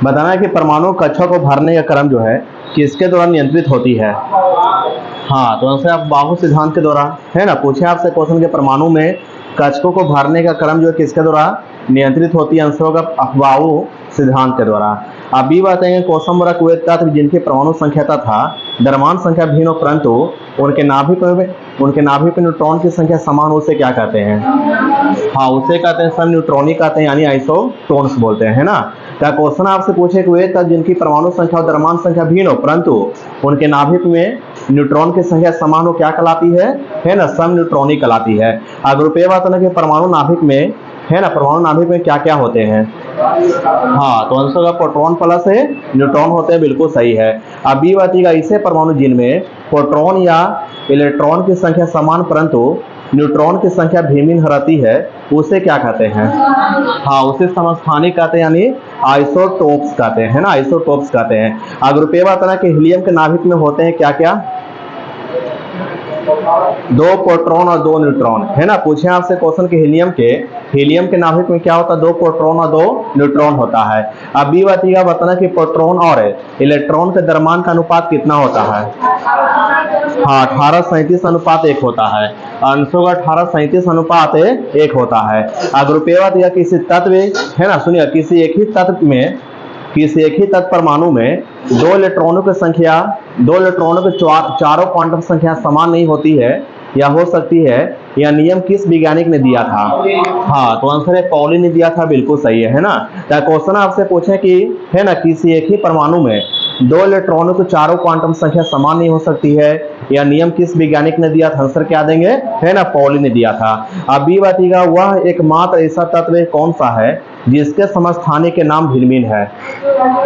बताना है कि परमाणु कक्षों को भरने का क्रम जो है किसके द्वारा नियंत्रित होती है। हाँ, तो आंसर आप बाहु सिद्धांत के द्वारा, है ना। पूछे आपसे क्वेश्चन के परमाणु में कक्षकों को भरने का क्रम जो है किसके द्वारा नियंत्रित होती है, आंसर होगा बाहु सिद्धांत के द्वारा। अब बी बताएंगे क्वेश्चन नंबर वे तत्व जिनकी परमाणु संख्या तथा द्रव्यमान संख्या भिन्न हो परंतु उनके नाभिक में न्यूट्रॉन की संख्या समान, उसे क्या कहते हैं। हाँ, उसे कहते हैं सम न्यूट्रॉनिक कहते हैं, यानी आइसोटोन्स बोलते हैं, है ना। क्या क्वेश्चन आपसे पूछे कि वे तत्व जिनकी परमाणु संख्या और द्रव्यमान संख्या भिन्न हो परंतु उनके नाभिक में न्यूट्रॉन की संख्या समान हो, क्या कहलाती है ना, सम न्यूट्रॉनिक कहलाती है। अगर रुपये बात है कि परमाणु नाभिक में, है ना, परमाणु नाभिक में क्या क्या होते हैं। हाँ, तो आंसर का प्रोटॉन प्लस है न्यूट्रॉन होते हैं, बिल्कुल सही है। अब बी बातीगा ऐसे परमाणु जिनमें प्रोटॉन या इलेक्ट्रॉन की संख्या समान परंतु न्यूट्रॉन की संख्या भिन्न रहती है, उसे क्या कहते हैं। हाँ, उसे समस्थानिक कहते हैं, यानी आइसोटोप्स कहते हैं, है ना, आइसोटोप्स कहते हैं। अगर रुपये बात है कि हीलियम के नाभिक में होते हैं क्या क्या, 2 प्रोटॉन और 2 न्यूट्रॉन, है ना। पूछे आपसे क्वेश्चन के हीलियम के नाभिक में क्या होता है, 2 प्रोटॉन और 2 न्यूट्रॉन होता है। अब बी बातीगा बताना कि प्रोटॉन और इलेक्ट्रॉन के द्रव्यमान का अनुपात कितना होता है। हाँ, 18:37:1 होता है। अंशों का 18:37:1 होता है। अगर रुपये बातीगा किसी तत्व, है ना, सुनिए, किसी एक ही तत्व परमाणु में 2 इलेक्ट्रॉनों की संख्या, 2 इलेक्ट्रॉनों के चारों क्वांटम संख्या समान नहीं होती है या हो सकती है, यह नियम किस वैज्ञानिक ने दिया था। हाँ, तो आंसर है पॉली ने दिया था, बिल्कुल सही है ना। तो क्वेश्चन आपसे पूछे कि, है ना, किसी एक ही परमाणु में 2 इलेक्ट्रॉनों की चारों क्वांटम संख्या समान नहीं हो सकती है, यह नियम किस वैज्ञानिक ने दिया था, आंसर क्या देंगे, है ना, पॉली ने दिया था। अब बी बातीगा वह एकमात्र ऐसा तत्व कौन सा है जिसके समस्थानिक के नाम भिन्न भिन्न है।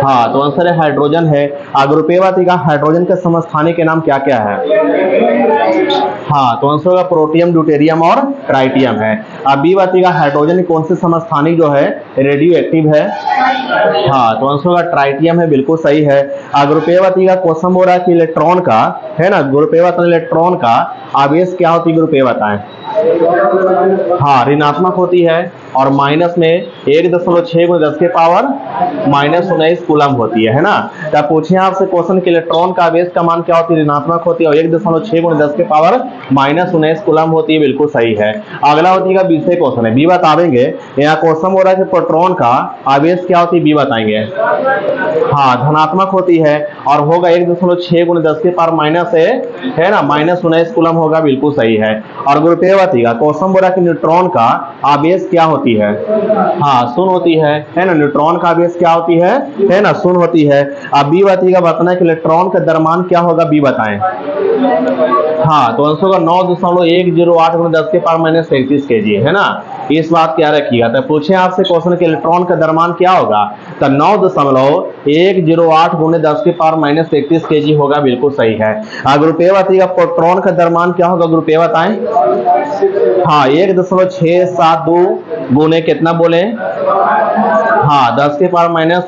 हाँ, तो आंसर है हाइड्रोजन है। अगर रुपये बातीगा हाइड्रोजन के समस्थानिक के नाम क्या क्या है। हाँ, तो आंसर होगा प्रोटियम, ड्यूटेरियम और ट्राइटियम है। अब बी बातीगा हाइड्रोजन कौन से समस्थानिक जो है रेडियो एक्टिव है। हाँ, तो आंसर होगा ट्राइटियम है, बिल्कुल सही है। अगर रुपये बातीगा क्वेश्चन हो रहा है कि इलेक्ट्रॉन का, है ना, रुपये बात इलेक्ट्रॉन का आवेश क्या होती है, रुपये बताएं। हाँ, ऋणात्मक होती है और माइनस में 1.6 × 10 के पावर -19 कूलम होती है ना। तो पूछिए आपसे क्वेश्चन के इलेक्ट्रॉन का आवेश का मान क्या होती है, ऋणात्मक होती है और 1.6 × 10 के पावर -19 कूलम होती है, बिल्कुल सही है। अगला होती है बीसे क्वेश्चन है, बी बताएंगे। यहाँ क्वेश्चन हो रहा है कि प्रोटॉन का आवेश क्या होती है, बी बताएंगे। हाँ, धनात्मक होती है और होगा 1.6 × 10 के पावर माइनस है ना, -19 कूलम होगा, बिल्कुल सही है। और रुपये बातीगा क्वेश्चन बोला कि न्यूट्रॉन का आवेश क्या होती है। हाँ, शून्य होती है ना, न्यूट्रॉन का आवेश क्या होती है ना, शून्य होती है। अब बी बातीगा बताना है कि इलेक्ट्रॉन का द्रव्यमान क्या होगा, बी बताएं। हाँ, तो आंसर होगा 9.108 × 10 के पावर -33 kg, है ना। इस बात क्या रखिएगा। तो पूछे आपसे क्वेश्चन के इलेक्ट्रॉन का द्रव्यमान क्या होगा, तो 9.108 × 10 के पावर -33 kg होगा, बिल्कुल सही है। अगर रुपये बातीगा प्रोटॉन का द्रव्यमान क्या होगा, रुपये बताएं। हाँ, 1.672 गुने कितना बोले, हाँ, 10 के पावर माइनस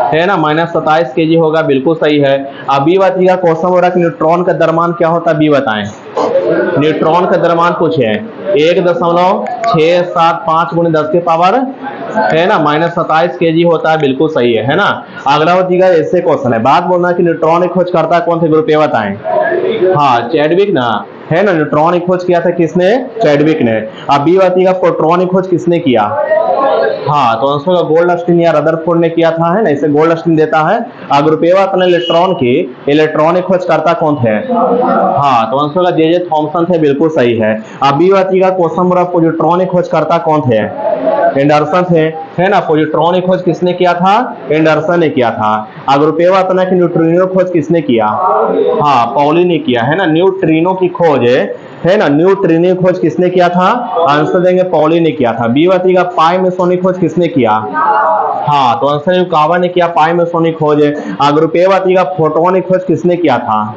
है ना, -27 kg होगा, बिल्कुल सही है। अब बी बातीगा क्वेश्चन हो रहा है कि न्यूट्रॉन का द्रव्यमान क्या होता है, बी बताएं। न्यूट्रॉन का द्रव्यमान पूछे 1.675 × 10 के पावर, है ना, -27 kg होता है, बिल्कुल सही है ना। अगला होतीगा ऐसे क्वेश्चन है, बात बोलना है कि न्यूट्रॉन की खोज करता कौन थे, रुपये बताएं। हाँ, चैडविक ना, है ना, न्यूट्रॉन की खोज किया था किसने, चैडविक ने। अब बी बातीगा प्रोटॉन की खोज किसने किया। हाँ, तो आंसर का गोल्डस्टीन या रदरफोर्ड ने किया था, है ना, इसे गोल्डस्टीन देता है। अगर रुपये बात इलेक्ट्रॉन की खोज करता कौन थे। हाँ, तो आंसर का जे थॉमसन थे, बिल्कुल सही है। अब बी बातीगा क्वेश्चन बोला पॉजिट्रॉन की खोज करता कौन थे, एंडरसन थे, है ना। पॉजिट्रॉन की खोज किसने किया था, एंडरसन ने किया था। अगर रुपये बात ना कि न्यूट्रिनो खोज किसने किया, हाँ, पॉली ने किया, है ना। न्यूट्रिनो की खोज, है ना, न्यूट्रिनो की खोज किसने किया था, आंसर देंगे पॉली ने किया था। बी बातीगा पाई मेसोनिक खोज किसने किया, हाँ, तो आंसर युकावा ने किया पाई मेसोनिक खोज। अगर रुपये बातीगा फोटोन की खोज किसने किया था,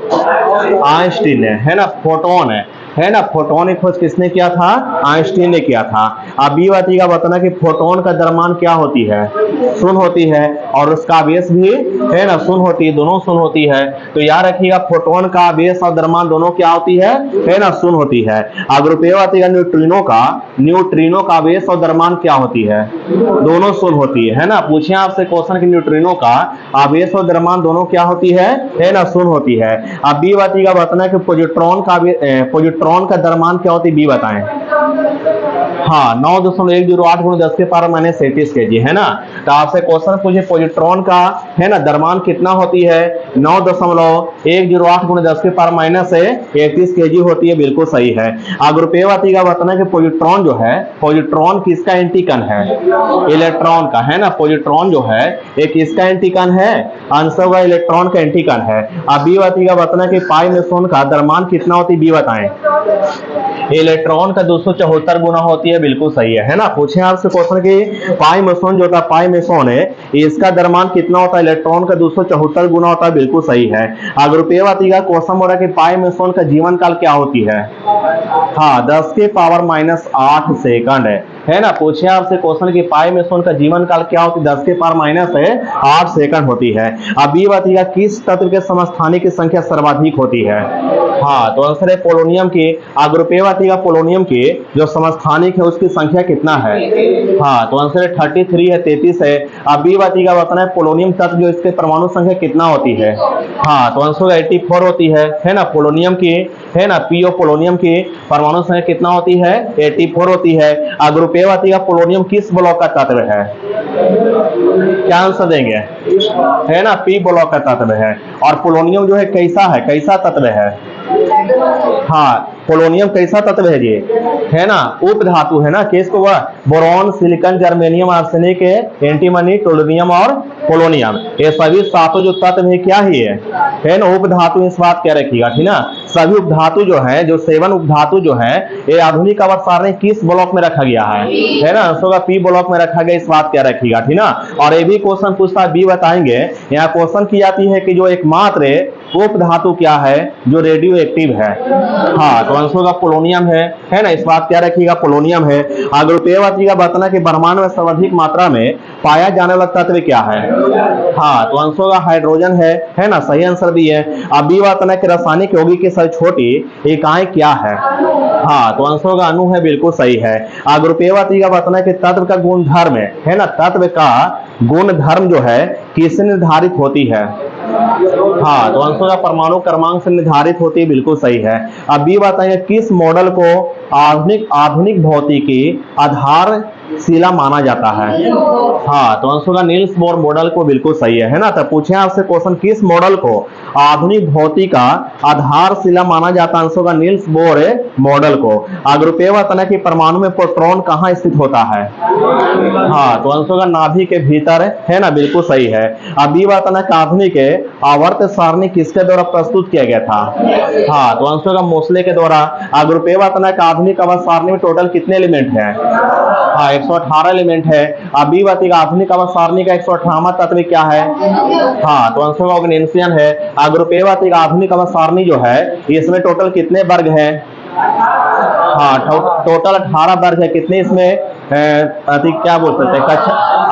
आइंस्टीन ने, है ना। फोटोन है ना, फोटोन की खोज किसने किया था? आइंस्टीन ने किया था। अब बी बात का बताना कि फोटोन का द्रव्यमान क्या होती है? शून्य होती है, और उसका आवेश भी है ना शून्य होती है, दोनों शून्य होती है। तो याद रखिएगा फोटोन का आवेश और द्रव्यमान दोनों क्या होती है ना शून्य होती है। अगर न्यूट्रिनो का आवेश और द्रव्यमान क्या होती है? दोनों शून्य होती है ना। पूछे आपसे क्वेश्चन कि न्यूट्रिनो का आवेश और द्रव्यमान दोनों क्या होती है ना शून्य होती है। अब बी का बताना कि पॉजिट्रॉन का द्रव्यमान क्या होती है? बी बताएं। हाँ, 9.108 × 10⁻³ kg है ना। तो आपसे क्वेश्चन पूछे पॉजिट्रॉन का है ना द्रव्यमान कितना होती है? 9.108 × 10⁻³ kg होती है, बिल्कुल सही है। अगर रुपये का बताना कि पॉजिट्रॉन जो है, पॉजिट्रॉन किसका एंटीकण है? इलेक्ट्रॉन का, है ना। पॉजिट्रॉन जो है एक किसका एंटीकण है? आंसर का इलेक्ट्रॉन का एंटीकण है। अब बी का बताना कि पाई मेसोन का द्रव्यमान कितना होती है? बी बताएं। इलेक्ट्रॉन का 274 गुना होती है, बिल्कुल सही है ना। पूछे आपसे क्वेश्चन कि पाई मेसोन जो होता है, पाई मेसोन है, इसका द्रव्यमान कितना होता है? इलेक्ट्रॉन का 274 गुना होता है, बिल्कुल सही है। अगर रुपये का क्वेश्चन हो रहा है कि पाई मेसोन का जीवन काल क्या होती है? हाँ, 10⁻⁸ सेकंड है ना। पूछे आपसे क्वेश्चन की पाई मेसोन का जीवन काल क्या होती है? 10⁻⁸ सेकंड होती है। अब ये बताइएगा किस तत्व के समस्थानिक की संख्या सर्वाधिक होती है? हाँ, तो आंसर है पोलोनियम की। अगर रुपये का पोलोनियम की जो समस्थानिक है उसकी संख्या कितना है? हाँ, तो आंसर है 33 है, 33 है। अब बी का बताना है पोलोनियम तत्व जो इसके परमाणु संख्या कितना होती है? हाँ, तो आंसर 84 होती है ना। पोलोनियम की है ना, पीओ पोलोनियम की परमाणु संख्या कितना होती है? 84 होती है। अगर रुपये का पोलोनियम किस ब्लॉक का तत्व है? क्या आंसर देंगे? है ना, पी ब्लॉक का तत्व है। और पोलोनियम जो है कैसा है, कैसा तत्व है? हाँ, पोलोनियम कैसा तत्व है ये? है ना, उप धातु है ना। किसको? वह boron, silicon, germanium, arsenic, antimony, tellurium और पोलोनियम, ये सभी सातों जो तत्व है क्या ही है ना, उप धातु। इस बात क्या रखिएगा, ठीक ना। सभी उप धातु जो है, जो 7 उप धातु जो है, ये आधुनिक आवर्त सारणी किस ब्लॉक में रखा गया है ना? आंसर का पी ब्लॉक में रखा गया, इस बात क्या रखिएगा, ठीक ना। और ये भी क्वेश्चन पूछता है, बी बताएंगे। यहाँ क्वेश्चन की जाती है कि जो एकमात्र उप धातु क्या है जो रेडियो एक्टिव है? हाँ, तो आंसर का पोलोनियम है ना, इस बात क्या रखिएगा, पोलोनियम है। अगर रुपये का बताना कि ब्रह्मांड में सर्वाधिक मात्रा में पाया जाने वाला तत्व क्या है? हाँ, तो आंसर का हाइड्रोजन है ना, सही आंसर भी है। अब बी बताना कि रासायनिक यौगिक की सबसे छोटी इकाई क्या है? हाँ, तो आंसर का अणु है, बिल्कुल सही है। अगर रुपये का बताना कि तत्व का गुणधर्म है ना, तत्व का गुणधर्म जो है किससे निर्धारित होती है? हाँ, तो आंसर का परमाणु क्रमांक से निर्धारित होती है, बिल्कुल सही है। अब बी बताइए किस मॉडल को आधुनिक भौतिकी आधारशिला माना जाता है? हाँ, तो आंसर का नील्स बोर मॉडल को, बिल्कुल सही है ना। तो पूछे आपसे क्वेश्चन किस मॉडल को आधुनिक भौतिकी का आधारशिला माना जाता है? आंसर का नील्स बोर मॉडल को। अगर रुपये बताना कि परमाणु में प्रोटॉन कहाँ स्थित होता है? हाँ, तो आंसर का नाभिक के भीतर है ना, बिल्कुल सही है। अब बी बताना कि आधुनिक आवर्त सारणी किसके द्वारा प्रस्तुत किया गया था? हाँ, तो आंसर का मोसले के द्वारा। अगर रुपये बताना कि आधुनिक आवर्त सारणी में टोटल कितने एलिमेंट है? हाँ, 118 एलिमेंट है। अब बी बताइएगा आधुनिक आवर्त सारणी का 118वां तत्व क्या है? हाँ, तो आंसर का ऑर्गेनेशियन है। अगर रुपये बताइएगा आधुनिक आवर्त सारणी जो है इसमें टोटल कितने वर्ग है? हाँ, टोटल 18 वर्ग है। कितने इसमें क्या बोल सकते हैं,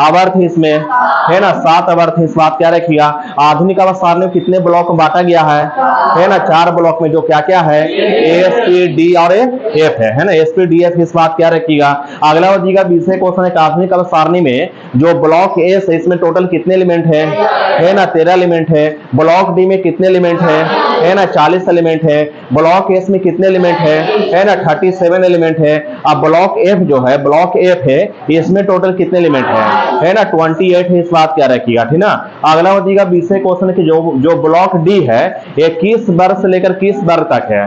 आवर्त इसमें है ना, 7 आवर्त। इस बात क्या रखिएगा। आधुनिक आवर्त सारणी में कितने ब्लॉक में बांटा गया है ना, 4 ब्लॉक में, जो क्या क्या है? एस, पी, डी और एफ है ना, एस, पी, डी, एफ। इस बात क्या रखिएगा। अगला वजीगा विषय क्वेश्चन है, आधुनिक आवर्त सारणी में जो ब्लॉक एस है इसमें टोटल कितने एलिमेंट है ना, 13 एलिमेंट है। ब्लॉक डी में कितने एलिमेंट है ना, 40 एलिमेंट है। ब्लॉक एस में कितने एलिमेंट है ना, 37 एलिमेंट है। अब ब्लॉक एफ जो है, ब्लॉक एफ है, इसमें टोटल कितने एलिमेंट है ना, 28 है। इस बात क्या रखिएगा, ठीक ना। अगला वजीगा विषय क्वेश्चन कि जो ब्लॉक डी है ये किस वर्ग से लेकर किस वर्ग तक है?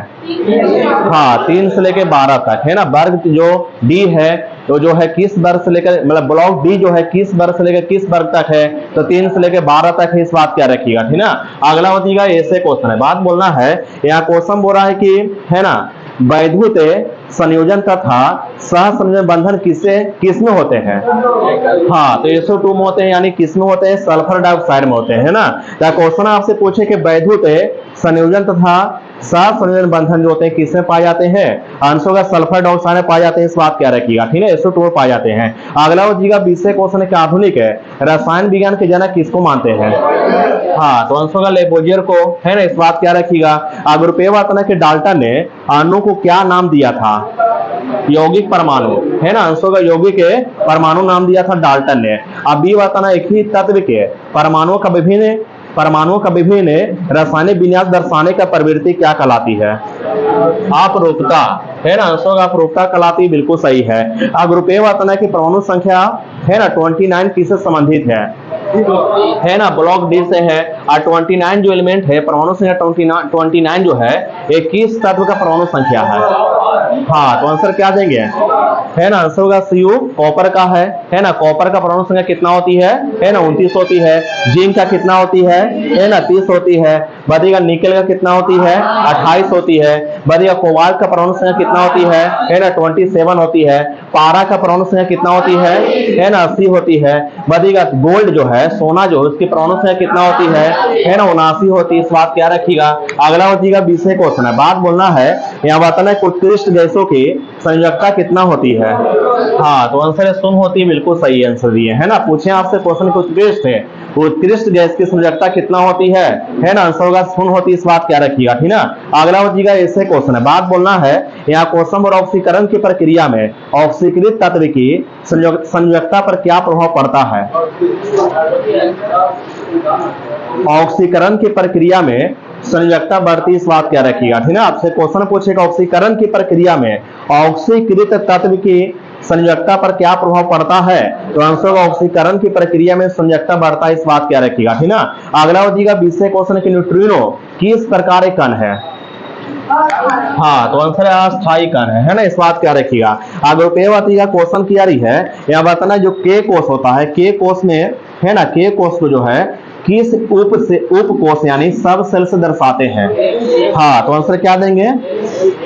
हाँ, 3 से लेकर 12 तक है ना। वर्ग जो डी है तो जो है किस वर्ग से लेकर, मतलब ब्लॉक डी जो है किस वर्ग से लेकर किस वर्ग तक है? तो 3 से लेकर 12 तक है। इस बात क्या रखिएगा, ठीक ना। अगला वजीगा ऐसे क्वेश्चन है, बात बोलना है। यहाँ क्वेश्चन बोल रहा है कि है ना, वैद्युत संयोजन तथा सह संयोजन बंधन किसमें होते हैं? हाँ, तो SO2 में होते हैं, यानी किसमें होते हैं? सल्फर डाइऑक्साइड में होते हैं, है ना। तो क्वेश्चन आपसे पूछे कि वैद्युत संयोजन तथा सहसंयोजन बंधन जो होते हैं किसमें पाए जाते हैं? आंसर होगा सल्फर डाइऑक्साइड में पाए जाते हैं, इस बात क्या रखिएगा, ठीक है, SO2 पाए जाते हैं। अगला हो जाएगा 20 क्वेश्चन के आधुनिक है रसायन विज्ञान के जनक किसको मानते हैं? हाँ, तो आंसर होगा लेबोजियर को, है ना, इस बात क्या रखिएगा। अगर पेवातना के डाल्टन ने अणु को क्या नाम दिया था? यौगिक परमाणु, है ना, आंसर होगा यौगिक के परमाणु नाम दिया था डाल्टन ने। अब बी बताना एक ही तत्व के परमाणुओं का विभिन्न रासायनिक विन्यास दर्शाने का प्रवृत्ति क्या कहलाती है? अपरूपता, है ना, आंसर होगा अपरूपता कहलाती, बिल्कुल सही है। अब रुपये बताना की परमाणु संख्या है ना 29 किससे संबंधित है ना, ब्लॉक डी से है। और 29 जो एलिमेंट है परमाणु संख्या 29 जो है एक किस तत्व का परमाणु संख्या है? हाँ, तो आंसर क्या देंगे, है ना, आंसर होगा Cu कॉपर का है ना, कॉपर का परमाणु संख्या कितना होती है ना 29 होती है। जिंक का कितना होती है ना 30 होती है। बताइएगा निकेल का कितना होती है? 28 होती है। बताइएगा कोबाल्ट का परमाणु संख्या कितना होती है ना 27 होती है। पारा का परमाणु संख्या कितना होती है ना 80 होती है। बताइएगा गोल्ड जो है सोना जो उसकी परमाणु संख्या कितना होती है ना 79 होती है, इस बात क्या रखिएगा। अगला हो जाएगा 20 क्वेश्चन है, बात बोलना है यहाँ बताना है उत्कृष्ट गैसों की संयोजकता कितना होती है? हाँ, तो आंसर शून्य होती है, बिल्कुल सही आंसर दिए, है ना। पूछे आपसे क्वेश्चन उत्कृष्ट गैस की संयोजकता कितना होती है ना, आंसर होगा शून्य होती है, इस बात क्या रखिएगा, ठीक ना। अगला हो जाएगा ऐसे क्वेश्चन है, बात बोलना है यहाँ क्वेश्चन और ऑक्सीकरण की प्रक्रिया में ऑक्सीकृत तत्व की संयोजकता पर क्या प्रभाव पड़ता है? ऑक्सीकरण की प्रक्रिया में संयोजकता बढ़ती, इस बात क्या रखिएगा, ठीक है। आपसे क्वेश्चन पूछेगा ऑक्सीकरण की प्रक्रिया में ऑक्सीकृत तत्व की संयोजकता पर क्या प्रभाव पड़ता है? तो आंसर होगा ऑक्सीकरण की प्रक्रिया में संयोजकता बढ़ता है, इस बात क्या रखिएगा, ठीक ना। अगला हो जाएगा 20 क्वेश्चन की न्यूट्रिनो किस प्रकार एक कण है? हाँ, तो आंसर है अस्थायी कण है ना, इस बात क्या रखिएगा। अगर क्वेश्चन की जारी है यहाँ बताना जो के कोष होता है, के कोष में है ना, के कोष को जो है किस उप कोष यानी सब सेल से दर्शाते हैं? हाँ, तो आंसर क्या देंगे?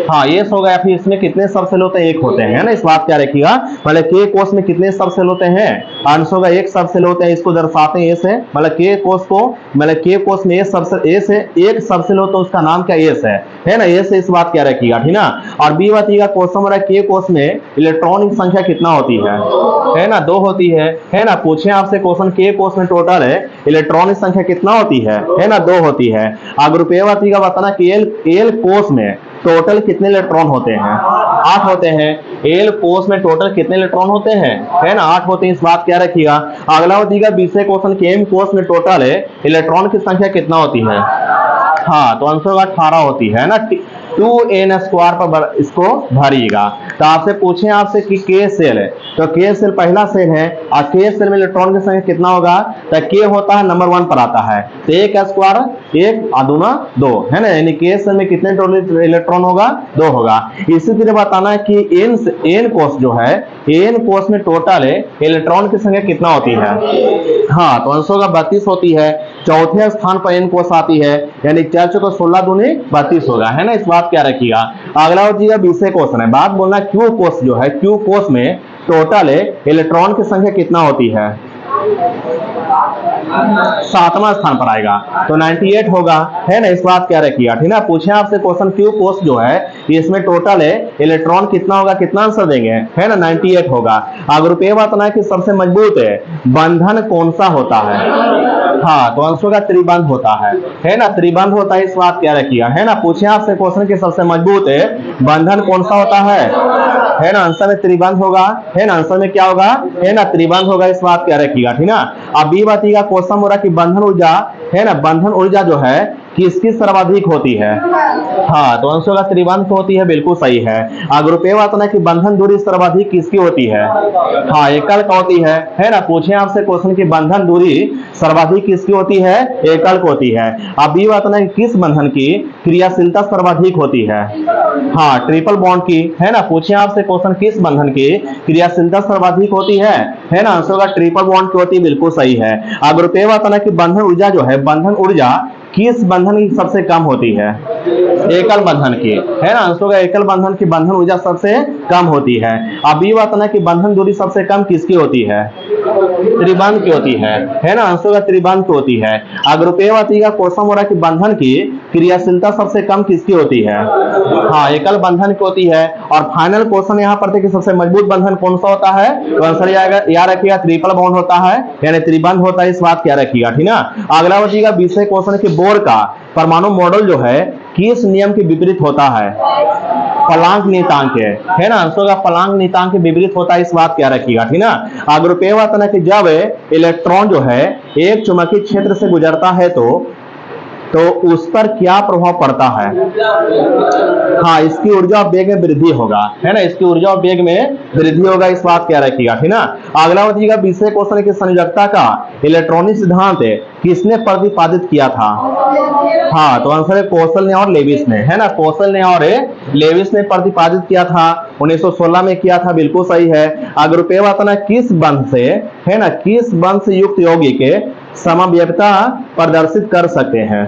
हाँ, ये हो गया। फिर इसमें कितने सब सेल होते हैं? एक होते हैं, है ना, इस बात क्या रखिएगा। मतलब के कोष में कितने सब सेल होते हैं? आंसर होगा एक सब सेल होते हैं, इसको दर्शाते हैं ए से। मतलब के कोष को मतलब के कोष में एक सब सेल हो तो उसका नाम क्या एस है ना, ए से, इस बात क्या रखिएगा, ठीक ना। और बी बताइएगा क्वेश्चन हो रहा है के कोष में इलेक्ट्रॉन की संख्या कितना होती है ना 2 होती है ना। पूछे आपसे क्वेश्चन के कोष में टोटल है इलेक्ट्रॉन की संख्या कितना होती है ना 2 होती है। अगर रुपये बताना कि एल कोष में टोटल कितने इलेक्ट्रॉन होते हैं? 8 होते हैं। एल कोष में टोटल कितने इलेक्ट्रॉन होते हैं? है ना 8 होते हैं, इस बात क्या रखिएगा। अगला हो जाएगा 20 क्वेश्चन के एम कोष में टोटल है इलेक्ट्रॉन की संख्या कितना होती है? हाँ, तो आंसर होगा 18 होती है ना। 2n स्क्वायर पर इसको भरिएगा। तो आपसे पूछे आपसे कि के सेल है तो के सेल पहला सेल है और के सेल में इलेक्ट्रॉन की संख्या कितना होगा? तो के होता है नंबर 1 पर आता है तो 1 स्क्वायर 1 और 2 2 है ना, यानी के सेल में कितने टोटल इलेक्ट्रॉन होगा? 2 होगा। इसी तरह बताना है कि एन कोष जो है एन कोष में टोटल है इलेक्ट्रॉन की संख्या कितना होती है? हाँ, तो आंसर होगा 32 होती है। चौथे स्थान पर एन कोष आती है यानी 4 चौको 16 दूनी 32 होगा, है ना, इस बात क्या रखिएगा। अगला हो जाएगा 20 क्वेश्चन है, बात बोलना क्यू कोष जो है क्यू कोष में टोटल है इलेक्ट्रॉन की संख्या कितना होती है? 7वां स्थान पर आएगा तो 98 होगा, है ना, इस बात क्या रखिएगा, ठीक ना। पूछे आपसे क्वेश्चन क्यू कोष जो है इसमें टोटल है इलेक्ट्रॉन कितना होगा? कितना आंसर देंगे? है ना 98 होगा। अगर रुपये बताना है कि सबसे मजबूत है बंधन कौन सा होता है? हाँ, तो आंसर का त्रिबंध होता है ना, त्रिबंध होता है, इस बात क्या रखिएगा, है ना। पूछे आपसे क्वेश्चन की सबसे मजबूत है बंधन कौन सा होता है ना, आंसर में त्रिबंध होगा, है ना, आंसर में क्या होगा? है ना, त्रिबंध होगा, इस बात क्या रखिएगा, ठीक ना। अब बी बताइएगा क्वेश्चन हो रहा कि बंधन ऊर्जा है ना, बंधन ऊर्जा जो है किसकी सर्वाधिक होती है? हाँ, तो आंसर का त्रिबंध होती है, बिल्कुल सही है। अगर रुपये बताना कि बंधन दूरी सर्वाधिक किसकी होती है? हाँ, एकल का होती है ना। पूछे आपसे क्वेश्चन की बंधन दूरी सर्वाधिक किसकी होती है? एकल को होती है। अब बी बताना कि किस बंधन की क्रियाशीलता सर्वाधिक होती है? हाँ, ट्रिपल बॉन्ड की, है ना। पूछे आपसे क्वेश्चन किस बंधन की क्रियाशीलता सर्वाधिक होती है ना, आंसर का ट्रिपल बॉन्ड की होती है, बिल्कुल सही है। अगर रुपये बताना कि बंधन ऊर्जा जो है बंधन ऊर्जा किस बंधन की सबसे कम होती है? एकल बंधन की, है ना। अंशों का एकल बंधन की बंधन ऊर्जा सबसे कम होती है। अब बी बात ना कि बंधन दूरी सबसे कम किसकी होती है, त्रिबंध की होती है ना। अंशों का त्रिबंध की होती है। अग्रुपेय का कोसम हो रहा कि बंधन की क्रियाशीलता सबसे कम किसकी होती है, हाँ एकल बंधन की होती है। और फाइनल क्वेश्चन यहाँ पर देखिए सबसे मजबूत बंधन कौन सा होता है, तो आंसर याद रखिएगा ट्रिपल बॉन्ड होता है, यानी त्रिबंध होता है, इस बात क्या रखिएगा, ठीक ना। अगला बचिएगा 20वें क्वेश्चन की बोर का परमाणु मॉडल जो है किस नियम के विपरीत होता है, प्लांक नियतांक है ना। अंशों का प्लांक नियतांक के विपरीत होता है, इस बात क्या रखिएगा, ठीक ना। अग्रुपेय बात ना कि जब इलेक्ट्रॉन जो है एक चुंबकीय क्षेत्र से गुजरता है तो उस पर क्या प्रभाव पड़ता है, हाँ इसकी ऊर्जा और वेग में वृद्धि होगा, है ना, इसकी ऊर्जा और वेग में वृद्धि होगा, इस बात क्या रखिएगा, ठीक ना। अगला बचिएगा 20वें क्वेश्चन की संयोजकता का इलेक्ट्रॉनिक सिद्धांत किसने प्रतिपादित किया था, हाँ तो आंसर है कौशल ने और लेविस ने, है ना। कौशल ने और लेविस ने प्रतिपादित किया था, 1916 में किया था, बिल्कुल सही है। अग्रुपेय वातना किस बंध से, है ना, किस बंध से युक्त यौगिक के समव्यवता प्रदर्शित कर सकते हैं,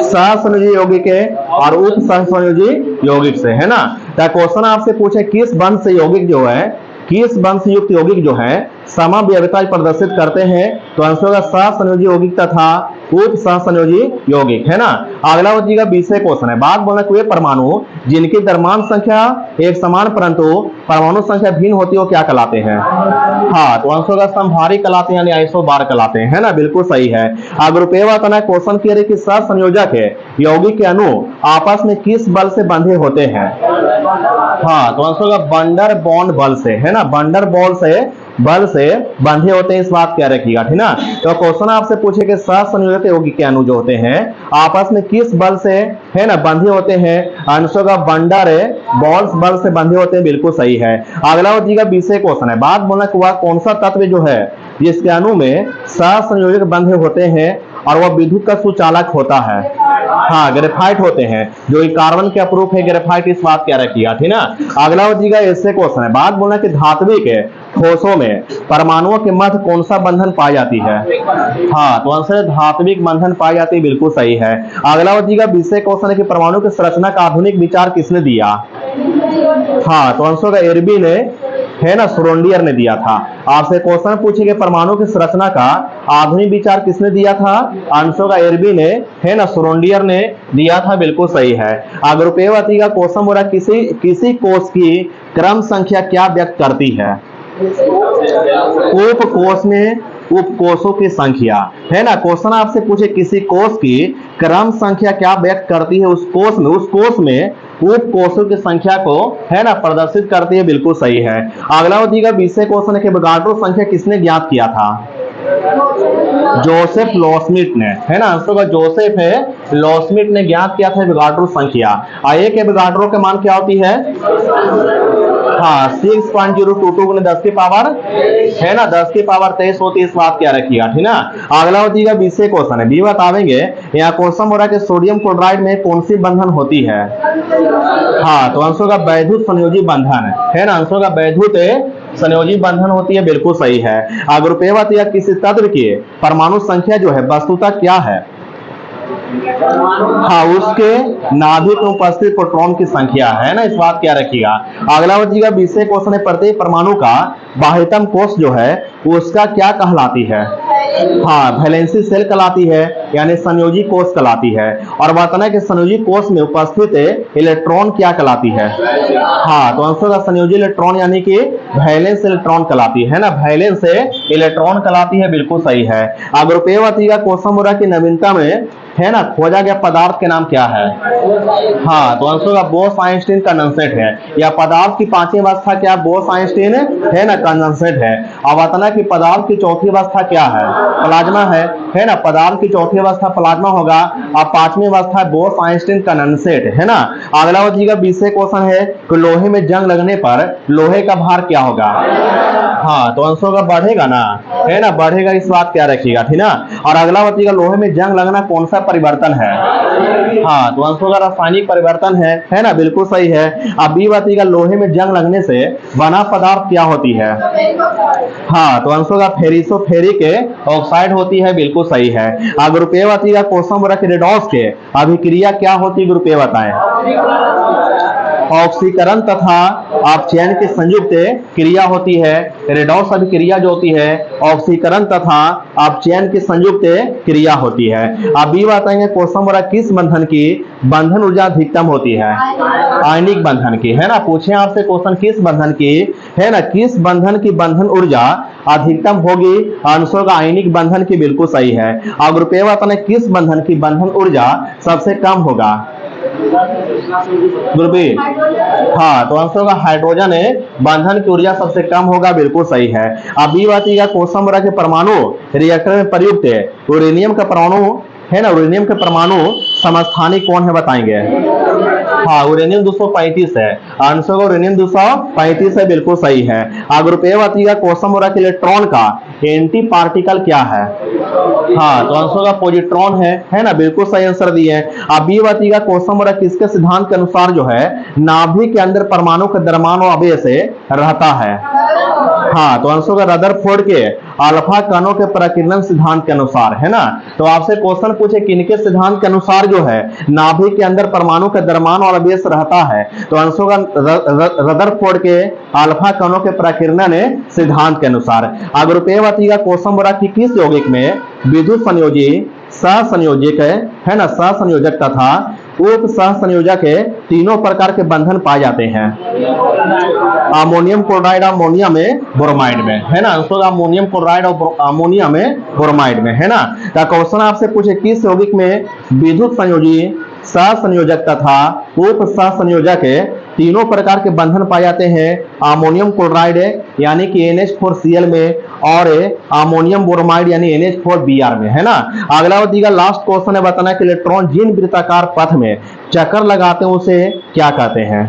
सहसंयोजी यौगिक और उप सहसंयोजी यौगिक से, है ना। तो क्वेश्चन आपसे पूछे किस बंध से यौगिक जो है, किस बंध से युक्त यौगिक जो है समव्यवता प्रदर्शित करते हैं, तो आंसर होगा सहसंयोजी यौगिक तथा उप सहसंयोजी यौगिक, है ना। अगला बचिएगा 20वें क्वेश्चन है, बात बोलना वे परमाणु जिनकी द्रव्यमान संख्या एक समान परंतु परमाणु संख्या भिन्न होती है वो क्या कहलाते हैं, हाँ तो आंसर होगा समभारी कहलाते हैं, यानी आइसोबार कहलाते हैं, है ना, बिल्कुल सही है। अग्रुपेय वातना क्वेश्चन कह रहे कि सहसंयोजक है यौगिक के अणु आपस में किस बल से बंधे होते हैं, हाँ तो आंसर होगा बंडर बॉन्ड बल से, है ना, बंडर बल से बंधे होते हैं, इस बात क्या रखिएगा, ठीक ना। तो क्वेश्चन आपसे पूछे कि सहसंयोजक यौगिक के अणु जो होते हैं आपस में किस बल से, है ना, बंधे होते हैं, आंसर का बंडर बॉल्स बल से बंधे होते हैं, बिल्कुल सही है। अगला होगा 20वें क्वेश्चन है, बात बोलना कि वह कौन सा तत्व जो है जिसके अणु में सहसंयोजक बंधे होते हैं और वह विद्युत का सुचालक होता है, हाँ ग्रेफाइट होते हैं, जो कार्बन के अपरूप है ग्रेफाइट, इस बात क्या रखिएगा, ठीक ना। अगला होगा ऐसे क्वेश्चन है, बात बोलना कि धात्विक ठोसों में परमाणुओं के मध्य कौन सा बंधन पाई जाती है, हाँ तो आंसर है धात्विक बंधन पाई जाती है, बिल्कुल सही है। अगला होगा 20वें क्वेश्चन है कि परमाणु की संरचना का आधुनिक विचार किसने दिया, हाँ तो आंसर होगा एर्बी ने, है ना, श्रोडिंगर ने दिया था। आपसे क्वेश्चन पूछेंगे परमाणु की संरचना का आधुनिक विचार किसने दिया था, आंसर का एर्बी ने, है ना, श्रोडिंगर ने दिया था, बिल्कुल सही है। अग्रुपेय का क्वेश्चन बोला किसी कोष की क्रम संख्या क्या व्यक्त करती है, उपकोष में उपकोषों की संख्या, है ना। क्वेश्चन आपसे पूछे किसी कोष की क्रम संख्या क्या व्यक्त करती है, उस कोष में उपकोषों की संख्या को, है ना, प्रदर्शित करती है, बिल्कुल सही है। अगला होगा 20वें क्वेश्चन है कि एवोगाड्रो संख्या किसने ज्ञात किया था, जोसेफ लॉसमिट ने, है ना, आंसर का जोसेफ लॉसमिट ने ज्ञात किया था एवोगाड्रो संख्या। एक एवोगाड्रो का मान क्या होती है, हाँ 6.022 10 की पावर, है ना, 10 की पावर 23 होती है, इस बात क्या रखिएगा, ठीक ना। अगला होगा 20वें क्वेश्चन है, बी बतावेंगे यहाँ क्वेश्चन हो रहा है कि सोडियम क्लोराइड में कौन सी बंधन होती है, हाँ तो आंसर का वैद्युत संयोजी बंधन, है ना, आंसर का वैद्युत संयोजी बंधन होती है, बिल्कुल सही है। अग्रुपेय या किसी तत्व की परमाणु संख्या जो है वस्तुतः क्या है, हाँ उसके नाभिक में उपस्थित प्रोटॉन की संख्या, है ना, इस बात क्या रखिएगा। अगला बचिएगा 20वें क्वेश्चन है प्रत्येक परमाणु का बाह्यतम कोष जो है उसका क्या कहलाती है, हाँ वैलेंसी सेल कहलाती है, यानी संयोजी कोष कहलाती है। और बताना कि संयोजी कोष में उपस्थित इलेक्ट्रॉन क्या कहलाती है, हाँ तो आंसर का संयोजी इलेक्ट्रॉन यानी कि वैलेंस इलेक्ट्रॉन कहलाती है ना, वैलेंस इलेक्ट्रॉन कहलाती है, बिल्कुल सही है। अग्रुपेय का क्वेश्चन हो रहा है कि नवीनता में, है ना, खोजा गया पदार्थ के नाम क्या है, हाँ तो आंसर का बोस आइंस्टीन कंडेंसेट है, या पदार्थ की पांचवी अवस्था क्या बोस आइंस्टीन, है ना, कंडेंसेट है। अब बताना कि पदार्थ की चौथी अवस्था क्या है, प्लाज्मा है ना, पदार्थ की चौथी अवस्था प्लाज्मा होगा। अब पांचवी अवस्था है बोस आइंस्टीन कंडेंसेट, है ना। अगला होगा 20वें क्वेश्चन है कि लोहे में जंग लगने पर लोहे का भार क्या होगा, हाँ तो आंसर का बढ़ेगा ना, है ना, बढ़ेगा, इस बात क्या रखिएगा, ठीक ना। और अगला होगा लोहे में जंग लगना कौन सा परिवर्तन है, हाँ, तो अंशों का रासायनिक परिवर्तन है ना, बिल्कुल सही है। अब बी बताइएगा लोहे में जंग लगने से बना पदार्थ क्या होती है? हाँ, तो अंशों का फेरिसोफेरिक ऑक्साइड होती है, बिल्कुल सही है। ग्रुप ए बताइएगा कोसम रेडॉक्स के अभिक्रिया क्या होती है? ग्रुप ए बताएं। ऑक्सीकरण तथा अपचयन की संयुक्त क्रिया होती है। रेडॉक्स अभिक्रिया जो होती है ऑक्सीकरण तथा अपचयन की संयुक्त क्रिया होती है। अब बी बताएंगे कोसम किस बंधन की बंधन ऊर्जा अधिकतम होती है? आयनिक बंधन की, है ना। पूछे आपसे क्वेश्चन किस बंधन की, है ना, किस बंधन की बंधन ऊर्जा अधिकतम होगी? अंशों का आयनिक बंधन की, बिल्कुल सही है। और ग्रुप ए बताने किस बंधन की बंधन ऊर्जा सबसे कम होगा? ग्रुप बी, हाँ, तो अंशों का हाइड्रोजन बंधन की ऊर्जा सबसे कम होगा, बिल्कुल सही है। अब बी बताइएगा कोसम के परमाणु रिएक्टर में प्रयुक्त यूरेनियम का परमाणु, है ना, यूरेनियम के परमाणु समस्थानिक कौन है? बताएंगे। हाँ, यूरेनियम 235 है। आंसर का यूरेनियम 235 है, बिल्कुल सही है। ग्रुप ए बताइएगा कोसम के इलेक्ट्रॉन का एंटी पार्टिकल क्या है? हाँ, तो आंसर का पॉजिट्रॉन है ना, बिल्कुल सही आंसर दिए। अब बी बताइएगा कोसम किसके सिद्धांत के अनुसार जो है नाभिक के अंदर परमाणु का द्रव्यमान और आवेश रहता है? हाँ, तो आंसर का रदरफोर्ड के अल्फा कणों के प्रकीर्णन सिद्धांत के अनुसार, है ना। तो आपसे क्वेश्चन पूछे किनके सिद्धांत के अनुसार जो है नाभिक के अंदर परमाणु का द्रव्यमान और आवेश रहता है? तो आंसर का रदरफोर्ड के अल्फा कणों के प्रकीर्णन सिद्धांत के अनुसार। ग्रुप ए बताइएगा कोसम की किस यौगिक में विद्युत संयोजी सहसंयोजक, है ना, सहसंयोजक तथा उप सहसंयोजक तीनों प्रकार के बंधन पाए जाते हैं? अमोनियम क्लोराइड अमोनिया में ब्रोमाइड में, है ना। आंसर अमोनियम क्लोराइड और अमोनिया में ब्रोमाइड में, है ना। तो क्वेश्चन आपसे पूछे किस यौगिक में विद्युत संयोजी सहसंयोजक तथा उप सहसंयोजक तीनों प्रकार के बंधन पाए जाते हैं? अमोनियम क्लोराइड यानी कि NH4Cl में और अमोनियम ब्रोमाइड यानी NH4Br में, है ना। अगला बताइएगा लास्ट क्वेश्चन है, बताना कि इलेक्ट्रॉन जिन वृत्ताकार पथ में चक्कर लगाते हैं उसे क्या कहते हैं?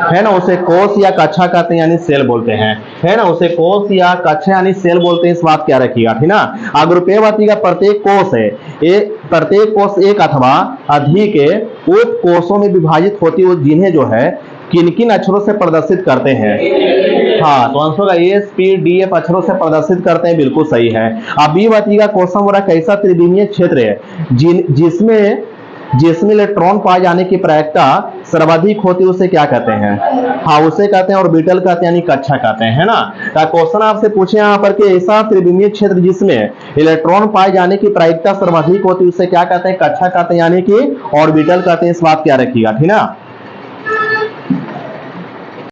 है ना, उसे कोष या कक्षा कहते हैं यानी सेल बोलते हैं, है ना, उसे कोष या कक्षा यानी सेल बोलते हैं, इस बात क्या रखिएगा, ठीक ना। ग्रुप ए बताइएगा प्रत्येक कोष एक अथवा अधिक उप कोषों में विभाजित होती है, जिन्हें जो है किन किन अक्षरों से प्रदर्शित करते हैं? हाँ, तो आंसर का ASPDF अक्षरों से प्रदर्शित करते हैं, बिल्कुल सही है। अब बी बताइएगा कोसम कैसा त्रिविमीय क्षेत्र है जिसमें इलेक्ट्रॉन पाए जाने की प्रायिकता सर्वाधिक होती है, उसे क्या कहते हैं? हाँ, उसे कहते हैं ऑर्बिटल कहते हैं यानी कक्षा कहते हैं, है ना। तो क्वेश्चन आपसे पूछे यहाँ पर कि ऐसा त्रिविमीय क्षेत्र जिसमें इलेक्ट्रॉन पाए जाने की प्रायिकता सर्वाधिक होती है, उसे क्या कहते हैं? कक्षा कहते हैं यानी कि ऑर्बिटल कहते हैं, इस बात क्या रखिएगा, ठीक ना।